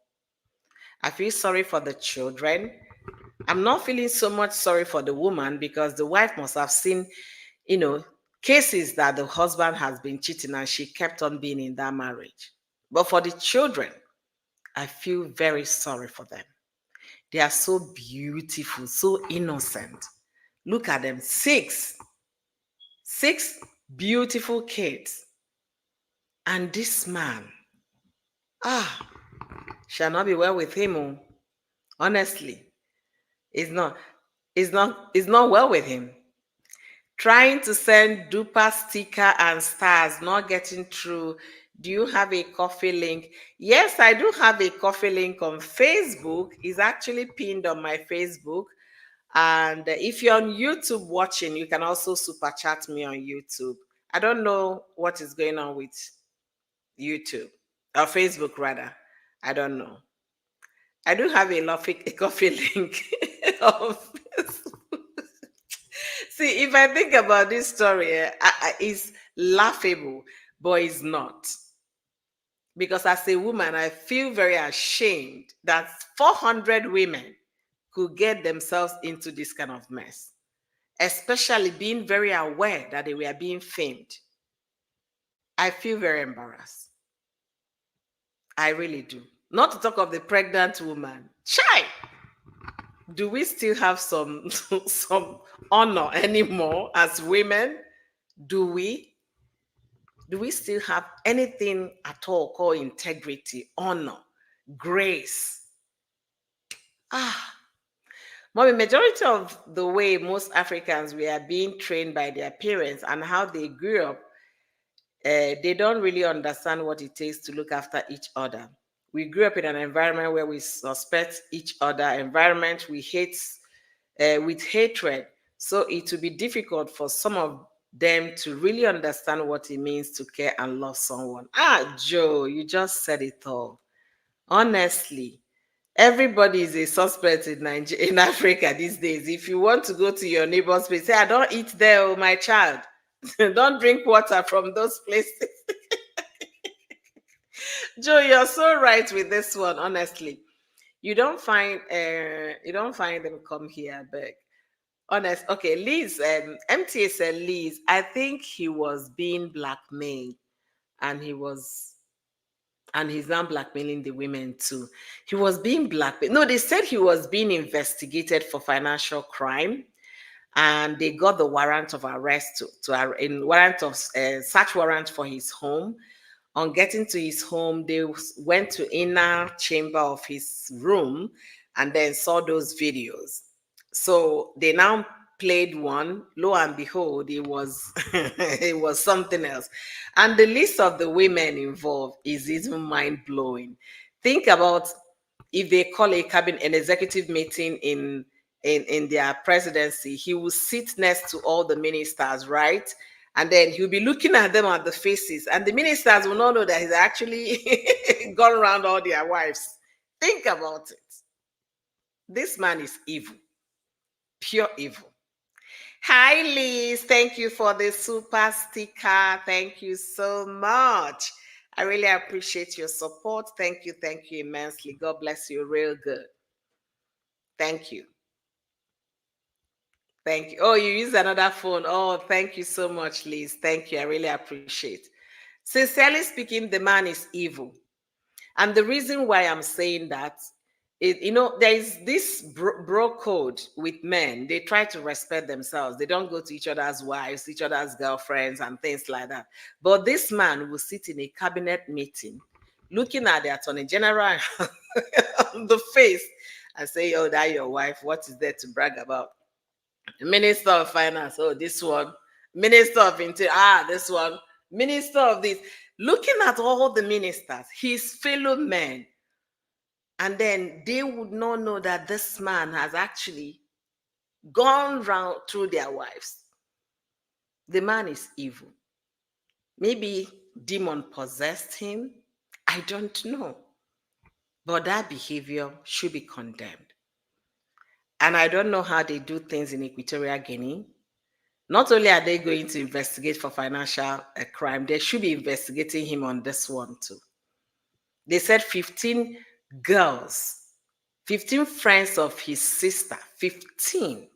I feel sorry for the children. I'm not feeling so much sorry for the woman because the wife must have seen, cases that the husband has been cheating and she kept on being in that marriage. But for the children, I feel very sorry for them. They are so beautiful, so innocent. Look at them, six beautiful kids. And this man, shall not be well with him. Honestly, it's not well with him. Trying to send duper sticker and stars, not getting through. Do you have a coffee link? Yes, I do have a coffee link on Facebook. It's actually pinned on my Facebook. And if you're on YouTube watching, you can also super chat me on YouTube. I don't know what is going on with YouTube or Facebook rather. I don't know. I do have a coffee link of See, if I think about this story, it's laughable, but it's not. Because as a woman, I feel very ashamed that 400 women could get themselves into this kind of mess, especially being very aware that they were being filmed. I feel very embarrassed. I really do. Not to talk of the pregnant woman. Chai! Do we still have some some honor anymore as women? Do we? Do we still have anything at all called integrity, honor, grace? Ah, Mommy, majority of the way most Africans were being trained by their parents and how they grew up, they don't really understand what it takes to look after each other. We grew up in an environment where we suspect each other, environment we hate with hatred. So it will be difficult for some of them to really understand what it means to care and love someone. Ah, Joe, you just said it all. Honestly, everybody is a suspect in Nigeria, in Africa these days. If you want to go to your neighbor's place, say, I don't eat there, oh, my child. Don't drink water from those places. Joe, you're so right with this one, honestly. You don't find them come here, beg. Honest. Okay, Liz, MTA said Liz, I think he was being blackmailed and he's now blackmailing the women too. He was being blackmailed. No, they said he was being investigated for financial crime and they got the warrant of arrest in warrant of search warrant for his home. On getting to his home, they went to inner chamber of his room and then saw those videos. So they now played one. Lo and behold, it was it was something else. And the list of the women involved is even mind blowing. Think about if they call an executive meeting in their presidency, he will sit next to all the ministers, right? And then he'll be looking at them at the faces, and the ministers will not know that he's actually gone around all their wives. Think about it. This man is evil, pure evil. Hi, Liz. Thank you for the super sticker. Thank you so much. I really appreciate your support. Thank you immensely. God bless you real good. Thank you. Thank you. Oh, you use another phone. Oh, thank you so much, Liz. Thank you. I really appreciate. Sincerely speaking, the man is evil. And the reason why I'm saying that is, there is this bro code with men. They try to respect themselves. They don't go to each other's wives, each other's girlfriends, and things like that. But this man will sit in a cabinet meeting, looking at the attorney general on the face and say, oh, that your wife, what is there to brag about? The Minister of Finance, oh, this one. Minister of Interior, this one. Minister of this. Looking at all the ministers, his fellow men, and then they would not know that this man has actually gone round through their wives. The man is evil. Maybe demon possessed him. I don't know. But that behavior should be condemned. And I don't know how they do things in Equatorial Guinea. Not only are they going to investigate for financial crime, they should be investigating him on this one too. They said 15 girls, 15 friends of his sister, 15.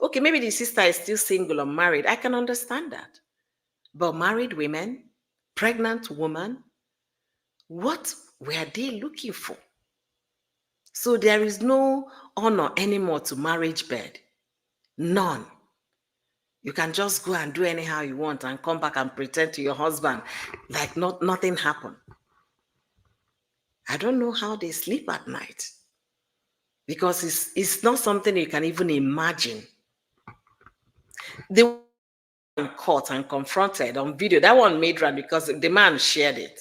Okay, maybe the sister is still single or married. I can understand that. But married women, pregnant woman, what were they looking for? So there is no honor anymore to marriage bed. None. You can just go and do anyhow you want and come back and pretend to your husband like nothing happened. I don't know how they sleep at night because it's not something you can even imagine. They were caught and confronted on video. That one made round because the man shared it.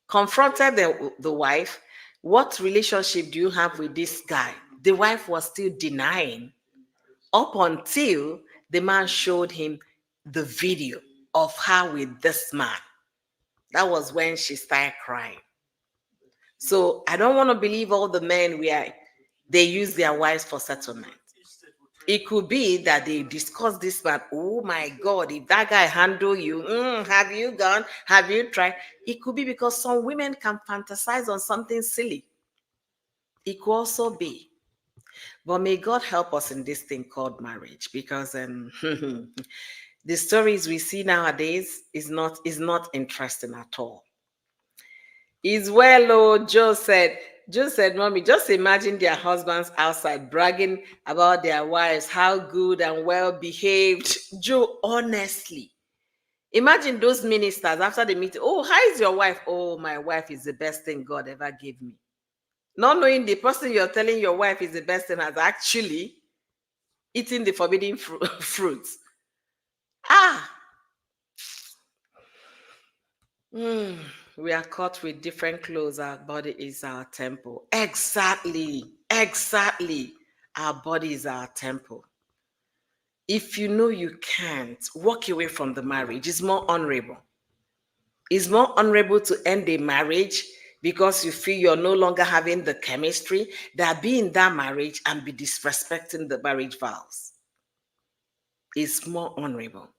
Confronted the wife. What relationship do you have with this guy? The wife was still denying. up until the man showed him the video of her with this man. That was when she started crying. So I don't want to believe all the men they use their wives for settlement. It could be that they discuss this man. Oh my God, if that guy handle you, have you gone? Have you tried? It could be because some women can fantasize on something silly. It could also be. But may God help us in this thing called marriage, because the stories we see nowadays is not interesting at all. Is well, oh, Joe said, Mommy, just imagine their husbands outside bragging about their wives, how good and well behaved. Joe, honestly, imagine those ministers after the meeting. Oh, how is your wife? Oh, my wife is the best thing God ever gave me. Not knowing the person you're telling your wife is the best thing has actually eaten the forbidden fruits. Ah, we are caught with different clothes. Our body is our temple. Exactly. Exactly. Our body is our temple. If you know you can't, walk away from the marriage. It's more honorable. It's more honorable to end a marriage because you feel you're no longer having the chemistry than be in that marriage and be disrespecting the marriage vows. It's more honorable.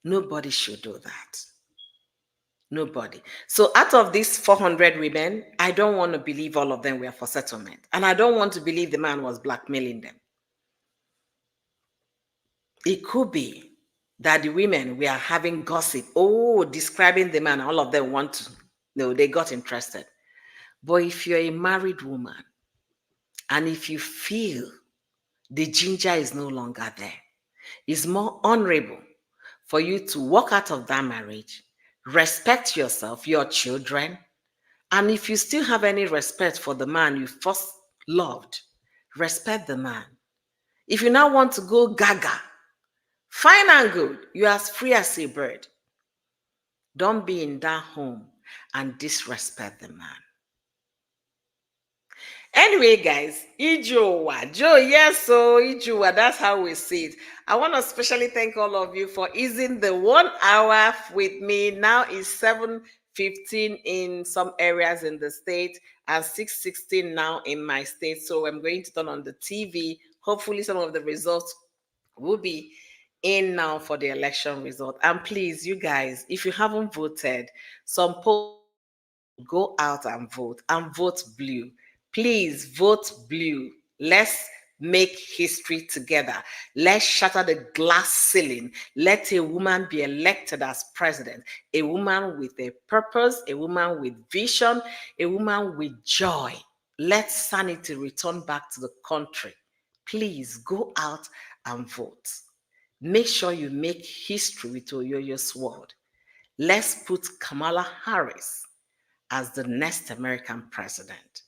Nobody should do that. Nobody. So out of these 400 women, I don't want to believe all of them were for settlement. And I don't want to believe the man was blackmailing them. It could be that the women were having gossip, describing the man. All of them want to, no, they got interested. But if you're a married woman and if you feel the ginger is no longer there, it's more honorable for you to walk out of that marriage, respect yourself, your children, and if you still have any respect for the man you first loved, respect the man. If you now want to go gaga, fine and good, you're as free as a bird. Don't be in that home and disrespect the man. Anyway, guys, Ijowa, Joe, yes, so Ijowa, that's how we see it. I want to especially thank all of you for easing the 1 hour with me. Now it's 7:15 in some areas in the state and 6:16 now in my state. So I'm going to turn on the TV. Hopefully, some of the results will be in now for the election result. And please, you guys, if you haven't voted, some polls go out and vote blue. Please vote blue. Let's make history together. Let's shatter the glass ceiling. Let a woman be elected as president. A woman with a purpose, a woman with vision, a woman with joy. Let sanity return back to the country. Please go out and vote. Make sure you make history with Oyoyo's word. Let's put Kamala Harris as the next American president.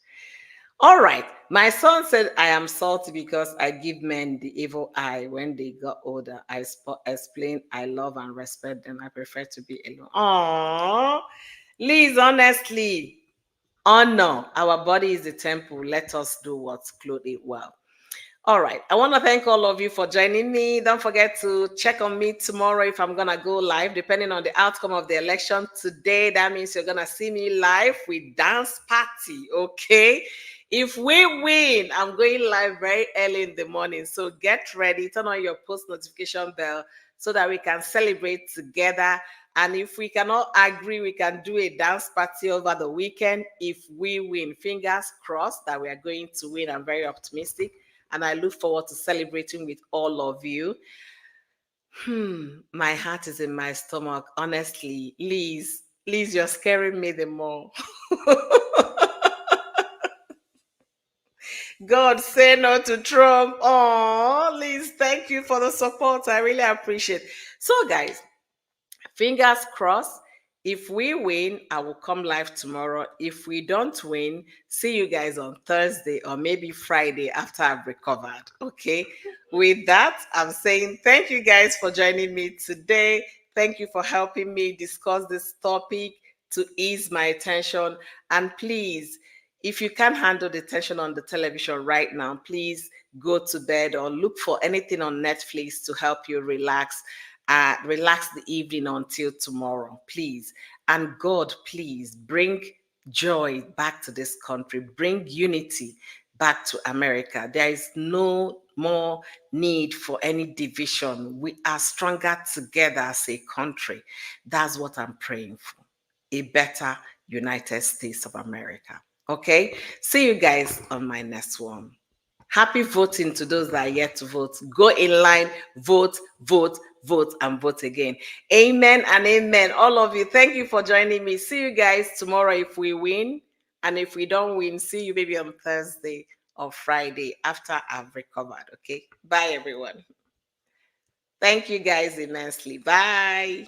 All right. My son said, I am salty because I give men the evil eye. When they got older, I explain I love and respect them. I prefer to be alone. Aww. Liz, honestly, honor. Our body is the temple. Let us do what's clothe it well. All right. I want to thank all of you for joining me. Don't forget to check on me tomorrow if I'm going to go live, depending on the outcome of the election today. That means you're going to see me live with Dance Party. Okay. If we win, I'm going live very early in the morning. So get ready. Turn on your post notification bell so that we can celebrate together. And if we cannot agree, we can do a dance party over the weekend. If we win, fingers crossed that we are going to win. I'm very optimistic. And I look forward to celebrating with all of you. My heart is in my stomach. Honestly, Liz, you're scaring me the more. God, say no to Trump. Oh, Liz, thank you for the support. I really appreciate it. So, guys, fingers crossed. If we win, I will come live tomorrow. If we don't win, see you guys on Thursday or maybe Friday after I've recovered. Okay. With that, I'm saying thank you guys for joining me today. Thank you for helping me discuss this topic to ease my attention. And please, If you can't handle the tension on the television right now, please go to bed or look for anything on Netflix to help you relax. Relax the evening until tomorrow, please. And God, please bring joy back to this country, bring unity back to America. There is no more need for any division. We are stronger together as a country. That's what I'm praying for. A better United States of America. Okay? See you guys on my next one. Happy voting to those that are yet to vote. Go in line, vote, vote, vote, and vote again. Amen and amen. All of you, thank you for joining me. See you guys tomorrow if we win. And if we don't win, see you maybe on Thursday or Friday after I've recovered. Okay? Bye, everyone. Thank you guys immensely. Bye.